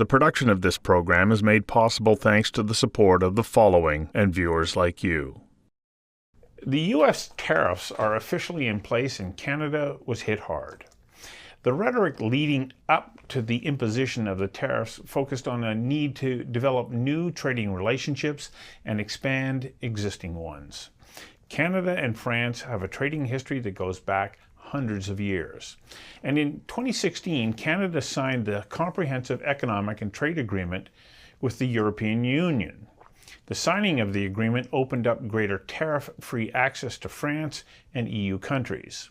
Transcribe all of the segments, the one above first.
The production of this program is made possible thanks to the support of the following and viewers like you. The U.S. tariffs are officially in place and Canada was hit hard. The rhetoric leading up to the imposition of the tariffs focused on a need to develop new trading relationships and expand existing ones. Canada and France have a trading history that goes back hundreds of years. And in 2016, Canada signed the Comprehensive Economic and Trade Agreement with the European Union. The signing of the agreement opened up greater tariff-free access to France and EU countries.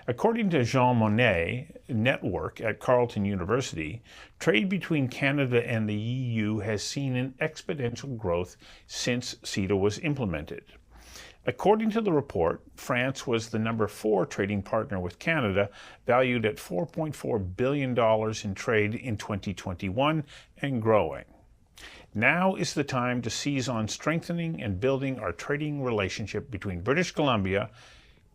According to Jean Monnet Network at Carleton University, trade between Canada and the EU has seen an exponential growth since CETA was implemented. According to the report, France was the number 4 trading partner with Canada, valued at $4.4 billion in trade in 2021 and growing. Now is the time to seize on strengthening and building our trading relationship between British Columbia,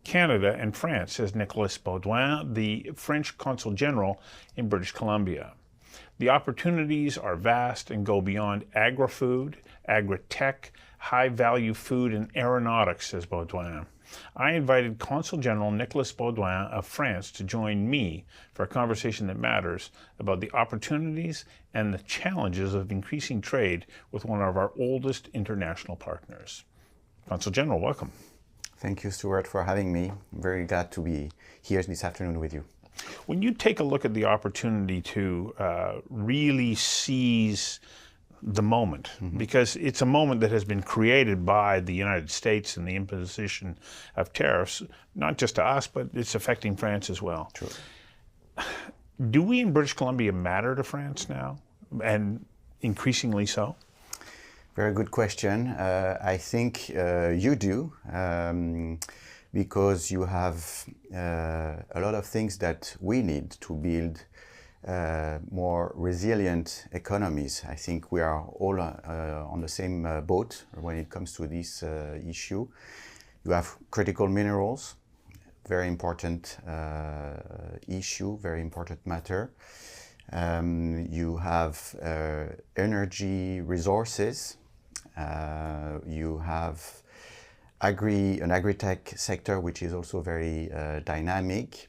Canada, and France, says Nicolas Baudouin, the French Consul General in British Columbia. The opportunities are vast and go beyond agri-food, agri-tech, high-value food, and aeronautics, says Baudouin. I invited Consul General Nicolas Baudouin of France to join me for a conversation that matters about the opportunities and the challenges of increasing trade with one of our oldest international partners. Consul General, welcome. Thank you, Stuart, for having me. I'm very glad to be here this afternoon with you. When you take a look at the opportunity to really seize the moment, because it's a moment that has been created by the United States and the imposition of tariffs, not just to us, but it's affecting France as well. True. Do we in British Columbia matter to France now, and increasingly so? Very good question. I think you do, because you have a lot of things that we need to build more resilient economies. I think we are all on the same boat when it comes to this issue. You have critical minerals, very important issue, very important matter. You have energy resources. You have an agri-tech sector, which is also very dynamic.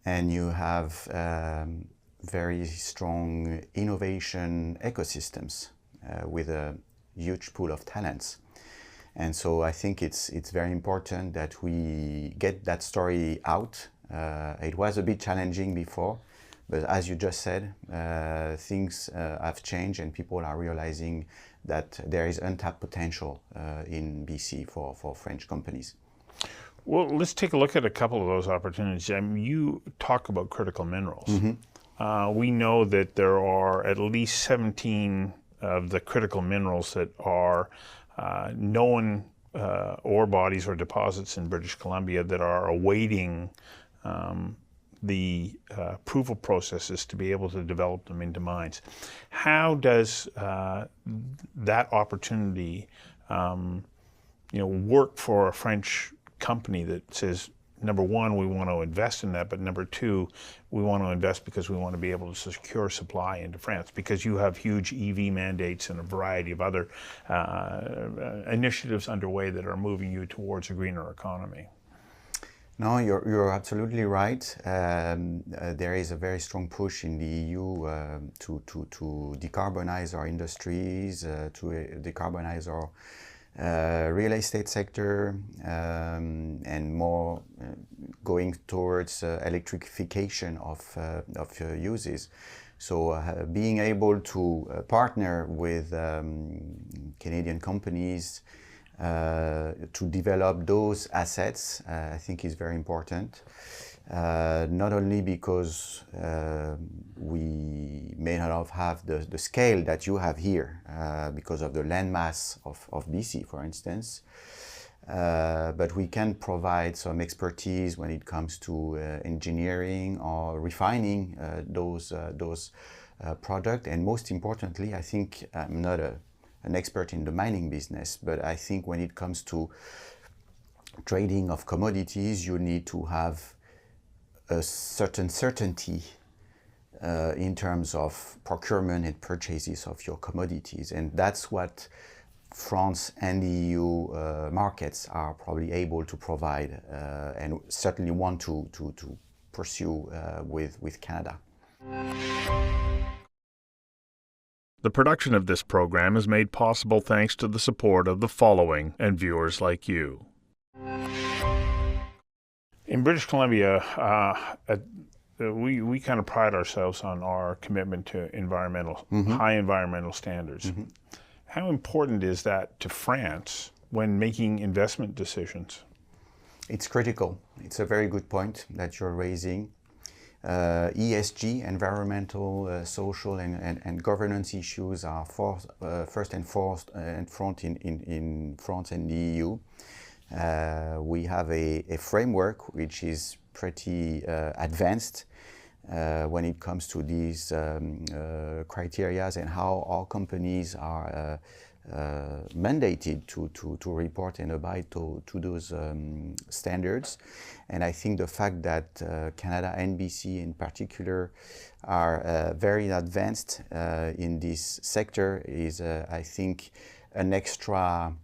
And you have very strong innovation ecosystems with a huge pool of talents. And so I think it's very important that we get that story out. It was a bit challenging before, but as you just said, things have changed and people are realizing that there is untapped potential in BC for French companies. Well, let's take a look at a couple of those opportunities. I mean, you talk about critical minerals. We know that there are at least 17 of the critical minerals that are known ore bodies or deposits in British Columbia that are awaiting the approval processes to be able to develop them into mines. How does that opportunity work for a French company that says, number one, we want to invest in that, but number two, we want to invest because we want to be able to secure supply into France, because you have huge EV mandates and a variety of other initiatives underway that are moving you towards a greener economy? No, you're absolutely right. There is a very strong push in the EU to decarbonize our industries, to decarbonize our real estate sector, and more going towards electrification of uses. So being able to partner with Canadian companies to develop those assets, I think is very important. Not only because we may not have the scale that you have here because of the landmass of BC, for instance, but we can provide some expertise when it comes to engineering or refining those products. And most importantly, I think I'm not an expert in the mining business, but I think when it comes to trading of commodities, you need to have a certain certainty in terms of procurement and purchases of your commodities. And that's what France and the EU markets are probably able to provide and certainly want to pursue with Canada. The production of this program is made possible thanks to the support of the following and viewers like you. In British Columbia, we kind of pride ourselves on our commitment to high environmental standards. How important is that to France when making investment decisions? It's critical. It's a very good point that you're raising. ESG, environmental, social, and governance issues are first and foremost in France and the EU. We have a framework which is pretty advanced when it comes to these criteria and how our companies are mandated to report and abide to those standards. And I think the fact that Canada and BC in particular are very advanced in this sector is, I think, an extra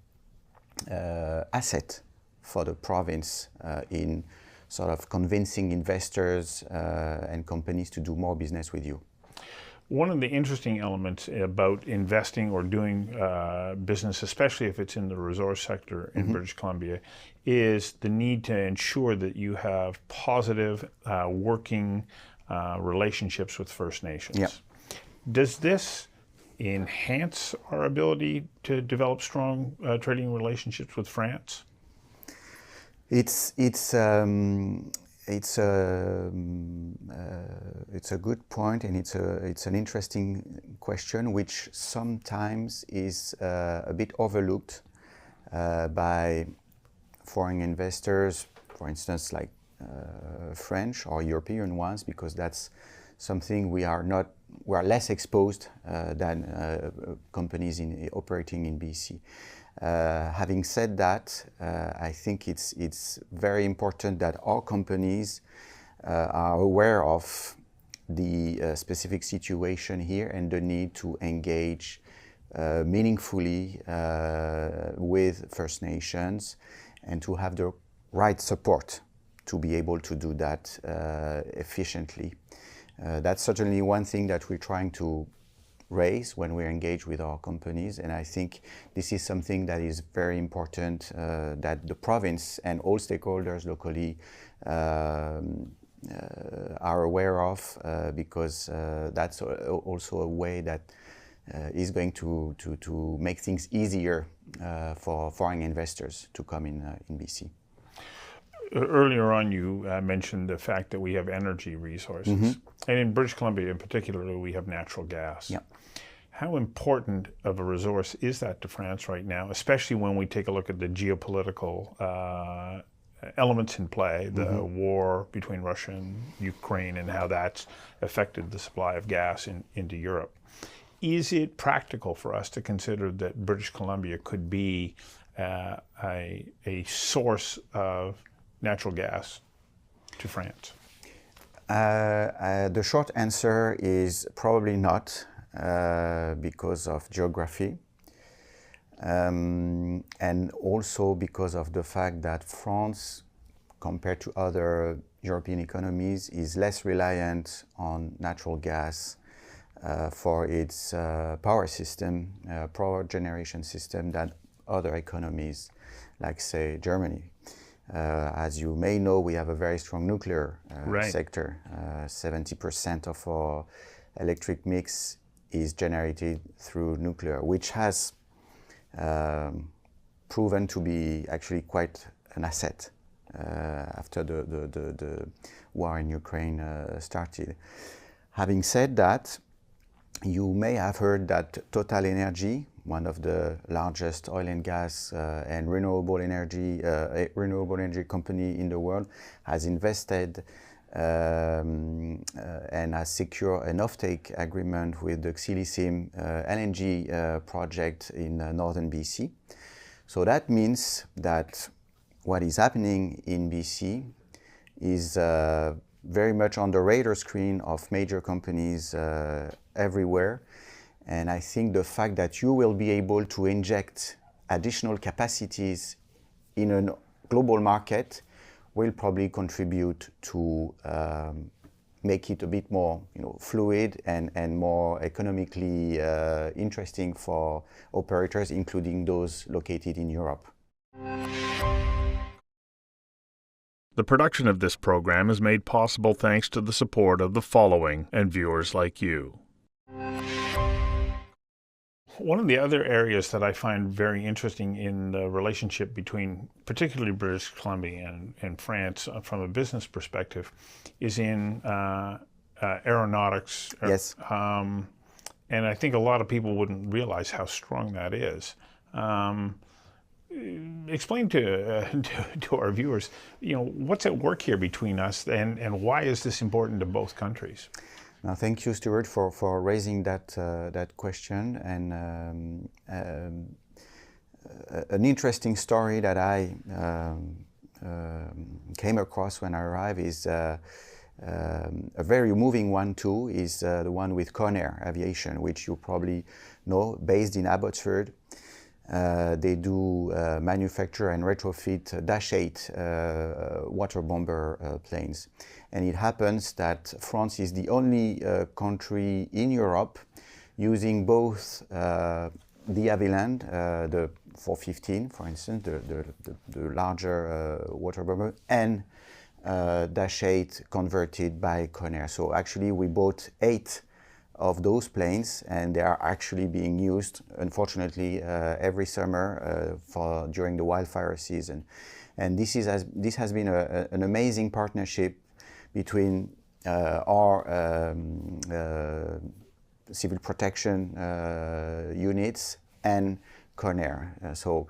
asset for the province in sort of convincing investors and companies to do more business with you. One of the interesting elements about investing or doing business, especially if it's in the resource sector in British Columbia, is the need to ensure that you have positive working relationships with First Nations. Yeah. Does this enhance our ability to develop strong trading relationships with France? It's a good point, and it's an interesting question, which sometimes is a bit overlooked by foreign investors, for instance, like French or European ones, because that's something we are less exposed than companies operating in BC. Having said that, I think it's very important that all companies are aware of the specific situation here and the need to engage meaningfully with First Nations and to have the right support to be able to do that efficiently. That's certainly one thing that we're trying to raise when we engage with our companies, and I think this is something that is very important that the province and all stakeholders locally are aware of, because that's also a way that is going to make things easier for foreign investors to come in BC. Earlier on, you mentioned the fact that we have energy resources. And in British Columbia in particular, we have natural gas. Yeah. How important of a resource is that to France right now, especially when we take a look at the geopolitical elements in play, the war between Russia and Ukraine and how that's affected the supply of gas into Europe? Is it practical for us to consider that British Columbia could be a source of natural gas to France? The short answer is probably not, because of geography, and also because of the fact that France, compared to other European economies, is less reliant on natural gas for its power system, power generation system, than other economies, like say Germany. As you may know, we have a very strong nuclear sector. 70% of our electric mix is generated through nuclear, which has proven to be actually quite an asset after the war in Ukraine started. Having said that, you may have heard that Total Energy, one of the largest oil and gas and renewable energy company in the world, has invested and has secured an offtake agreement with the Xilisim LNG project in northern BC. So that means that what is happening in BC is very much on the radar screen of major companies everywhere. And I think the fact that you will be able to inject additional capacities in a global market will probably contribute to make it a bit more, fluid and more economically interesting for operators, including those located in Europe. The production of this program is made possible thanks to the support of the following and viewers like you. One of the other areas that I find very interesting in the relationship between particularly British Columbia and France from a business perspective is in aeronautics. Yes. And I think a lot of people wouldn't realize how strong that is. Explain to our viewers, what's at work here between us and why is this important to both countries? Now, thank you, Stuart, for raising that question. And an interesting story that I came across when I arrived is a very moving one too. Is the one with Conair Aviation, which you probably know, based in Abbotsford. They do manufacture and retrofit Dash 8 water bomber planes. And it happens that France is the only country in Europe using both the Havilland, the 415, for instance, the larger water bomber, and Dash 8 converted by Conair. So actually we bought 8 of those planes, and they are actually being used, unfortunately, every summer during the wildfire season. And this has been an amazing partnership between our civil protection units and Conair. So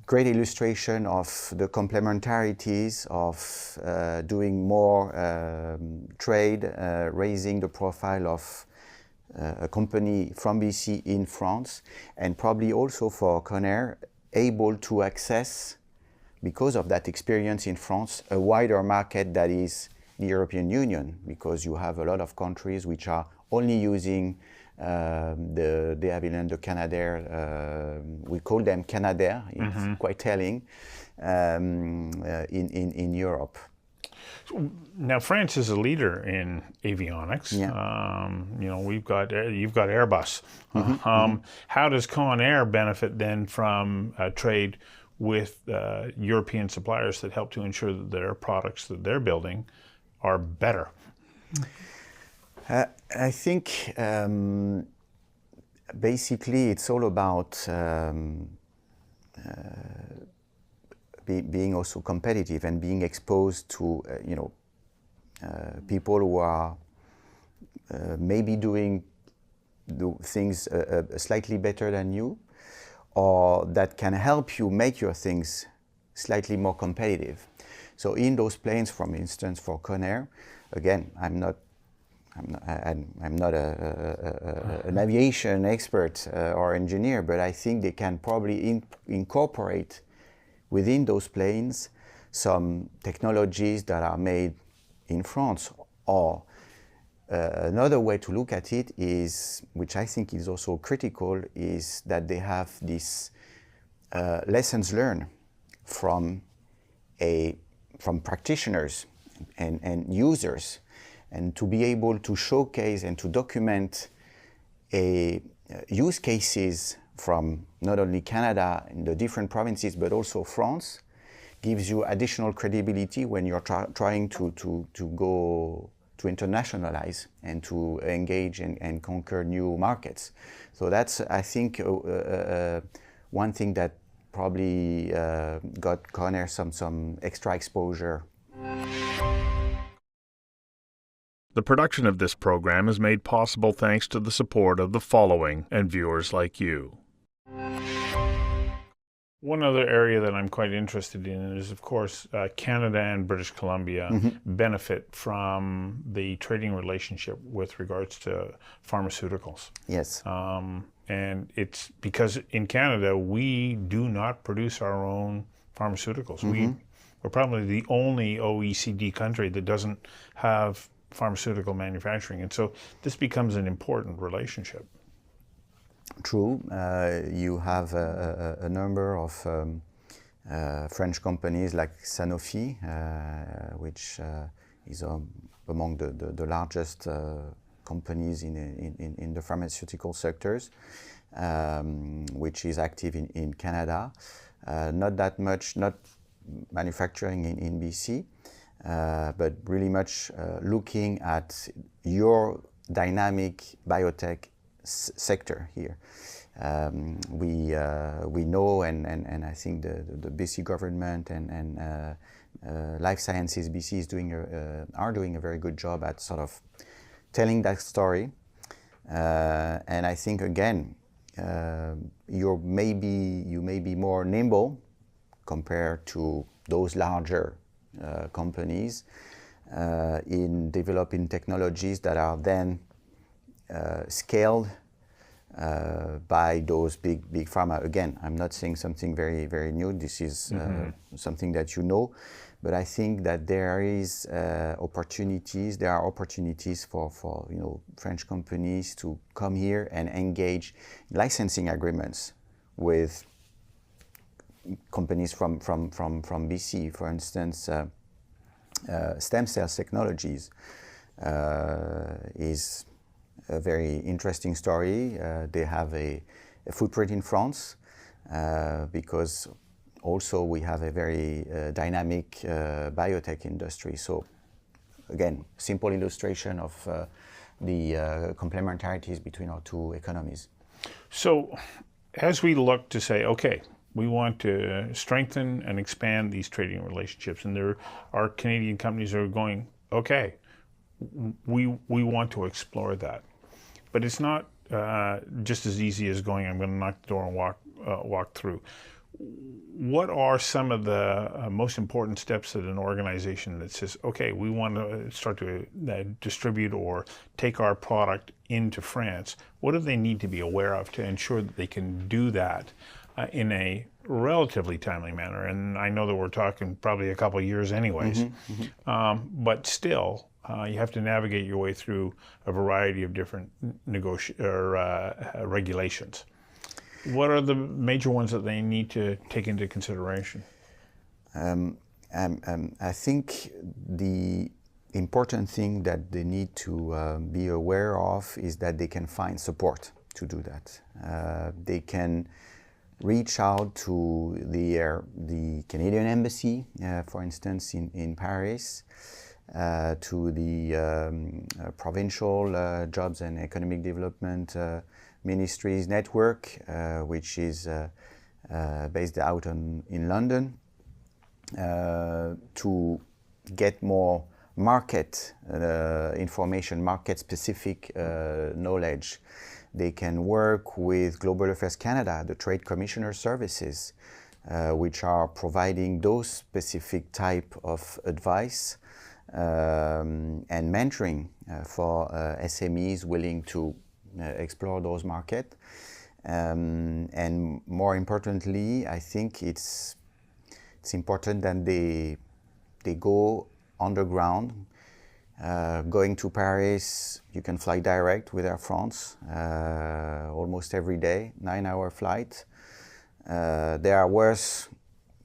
great illustration of the complementarities of doing more trade, raising the profile of a company from BC in France, and probably also for Conair able to access, because of that experience in France, a wider market that is the European Union, because you have a lot of countries which are only using the Havilland, the Canadair, we call them Canadair, it's quite telling, in Europe. Now, France is a leader in avionics. Yeah. You've got Airbus. How does Conair benefit then from trade with European suppliers that help to ensure that their products that they're building are better? I think basically it's all about being also competitive and being exposed to people who are maybe doing things slightly better than you, or that can help you make your things slightly more competitive. So in those planes, for instance, for Conair, again, I'm not an aviation expert or engineer, but I think they can probably incorporate within those planes some technologies that are made in France. Or another way to look at it is, which I think is also critical, is that they have these lessons learned from practitioners and users, and to be able to showcase and to document use cases from not only Canada and the different provinces, but also France, gives you additional credibility when you're trying to go to internationalize and to engage and conquer new markets. So that's, I think, one thing that probably got Conair some extra exposure. The production of this program is made possible thanks to the support of the following and viewers like you. One other area that I'm quite interested in is, of course, Canada and British Columbia benefit from the trading relationship with regards to pharmaceuticals. Yes. And it's because in Canada, we do not produce our own pharmaceuticals. We're probably the only OECD country that doesn't have pharmaceutical manufacturing. And so this becomes an important relationship. True. You have a number of French companies like Sanofi, which is among the largest companies in the pharmaceutical sectors, which is active in Canada. Not that much, not manufacturing in BC, but really much looking at your dynamic biotech sector here. We know, and I think the BC government and Life Sciences BC are doing a very good job at sort of telling that story. And I think again, you may be more nimble compared to those larger companies in developing technologies that are then scaled by those big pharma. Again, I'm not saying something very, very new. This is something that you know, but I think that there is opportunities. There are opportunities for French companies to come here and engage licensing agreements with companies from BC. For instance, stem cells technologies is a very interesting story. They have a footprint in France because also we have a very dynamic biotech industry. So again, simple illustration of the complementarities between our two economies. So as we look to say, okay, we want to strengthen and expand these trading relationships, and there are Canadian companies that are going, okay, we want to explore that. But it's not just as easy as going, I'm going to knock the door and walk through. What are some of the most important steps that an organization that says, okay, we want to start to distribute or take our product into France? What do they need to be aware of to ensure that they can do that in a relatively timely manner? And I know that we're talking probably a couple of years anyways, but still, you have to navigate your way through a variety of different regulations. What are the major ones that they need to take into consideration? I think the important thing that they need to be aware of is that they can find support to do that. They can reach out to the Canadian Embassy, for instance, in Paris, to the provincial jobs and economic development ministries network, which is based out in London, to get more market information, market-specific knowledge. They can work with Global Affairs Canada, the Trade Commissioner Services, which are providing those specific type of advice and mentoring for SMEs willing to explore those markets. And more importantly, I think it's important that they go underground. Going to Paris, you can fly direct with Air France almost every day, 9-hour flight. There are worse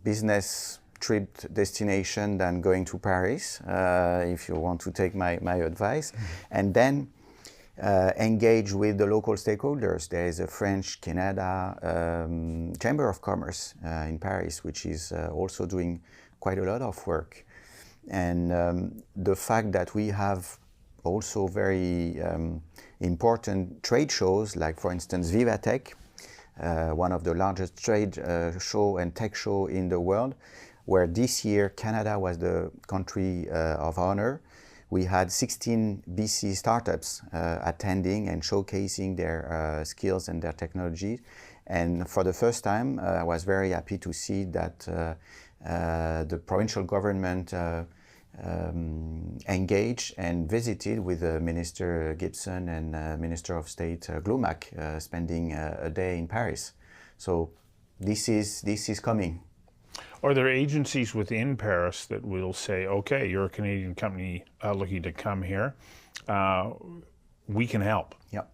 business trip destination than going to Paris, if you want to take my advice. And then engage with the local stakeholders. There is a French-Canada Chamber of Commerce in Paris, which is also doing quite a lot of work. And the fact that we have also very important trade shows, like for instance Vivatech, one of the largest trade show and tech show in the world, where this year Canada was the country of honor. We had 16 BC startups attending and showcasing their skills and their technology. And for the first time, I was very happy to see that the provincial government engaged and visited with Minister Gibson and Minister of State Glumac, spending a day in Paris. So this is coming. Are there agencies within Paris that will say, okay, you're a Canadian company looking to come here, we can help? Yeah.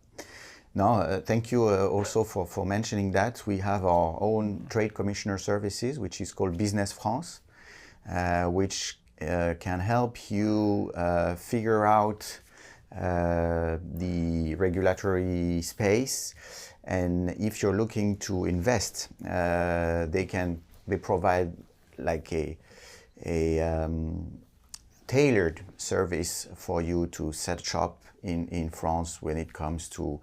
No, thank you also for mentioning that. We have our own trade commissioner services, which is called Business France, which can help you figure out the regulatory space. And if you're looking to invest, they provide like a tailored service for you to set shop in France when it comes to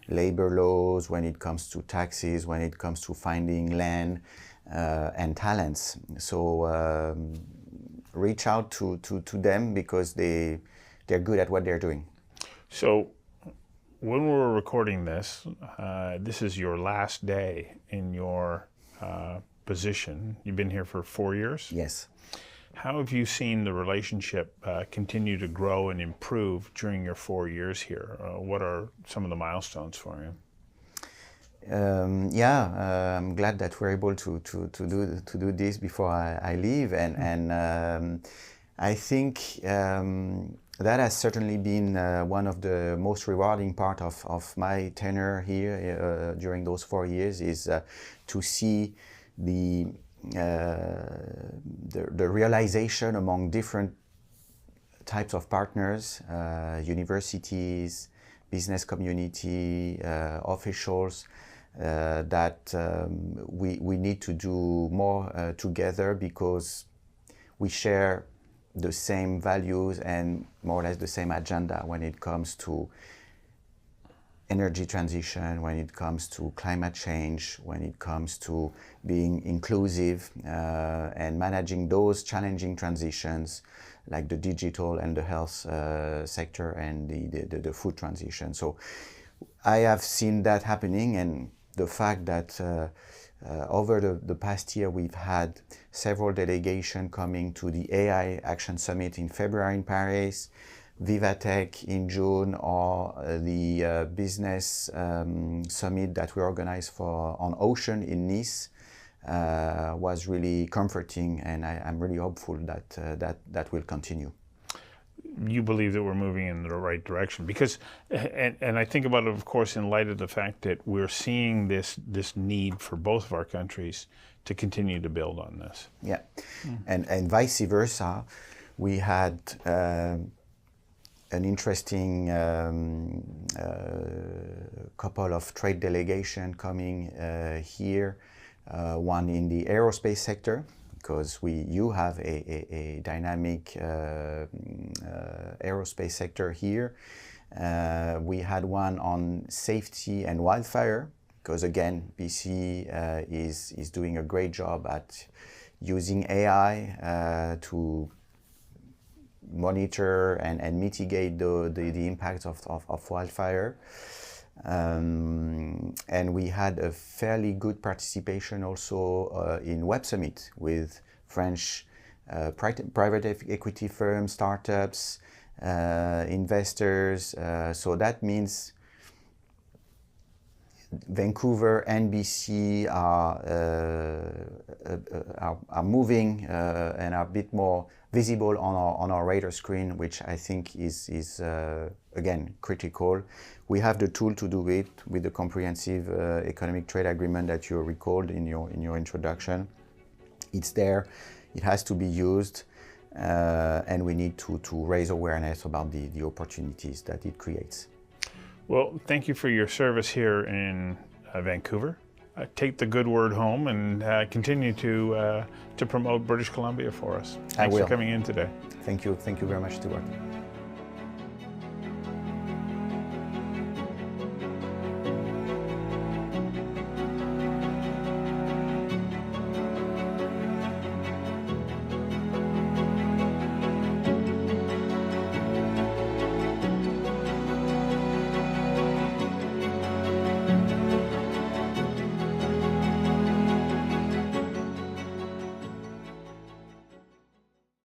labor laws, when it comes to taxes, when it comes to finding land and talents. So reach out to them because they're good at what they're doing. So when we're recording this, this is your last day in your position. You've been here for 4 years? Yes. How have you seen the relationship continue to grow and improve during your 4 years here? What are some of the milestones for you? I'm glad that we're able to do this before I leave, and I think that has certainly been one of the most rewarding part of my tenure here during those 4 years is to see the realization among different types of partners, universities, business community, officials, that we need to do more together because we share the same values and more or less the same agenda when it comes to energy transition, when it comes to climate change, when it comes to being inclusive and managing those challenging transitions like the digital and the health sector and the food transition. So I have seen that happening, and the fact that over the past year we've had several delegations coming to the AI Action Summit in February in Paris, Vivatech in June, or the business summit that we organized on ocean in Nice was really comforting, and I'm really hopeful that will continue. You believe that we're moving in the right direction because, and I think about it, of course, in light of the fact that we're seeing this need for both of our countries to continue to build on this. Yeah, and vice versa, we had an interesting couple of trade delegations coming here, one in the aerospace sector, because you have a dynamic aerospace sector here. We had one on safety and wildfire, because again, BC is doing a great job at using AI to monitor and mitigate the impacts of wildfire. And we had a fairly good participation also in Web Summit with French private equity firms, startups, investors. So that means Vancouver and BC are moving and are a bit more visible on our radar screen, which I think is again critical. We have the tool to do it with the comprehensive economic trade agreement that you recalled in your introduction. It's there, it has to be used, and we need to raise awareness about the opportunities that it creates. Well, thank you for your service here in Vancouver. Take the good word home and continue to promote British Columbia for us. Thanks for coming in today. Thank you very much, Stuart.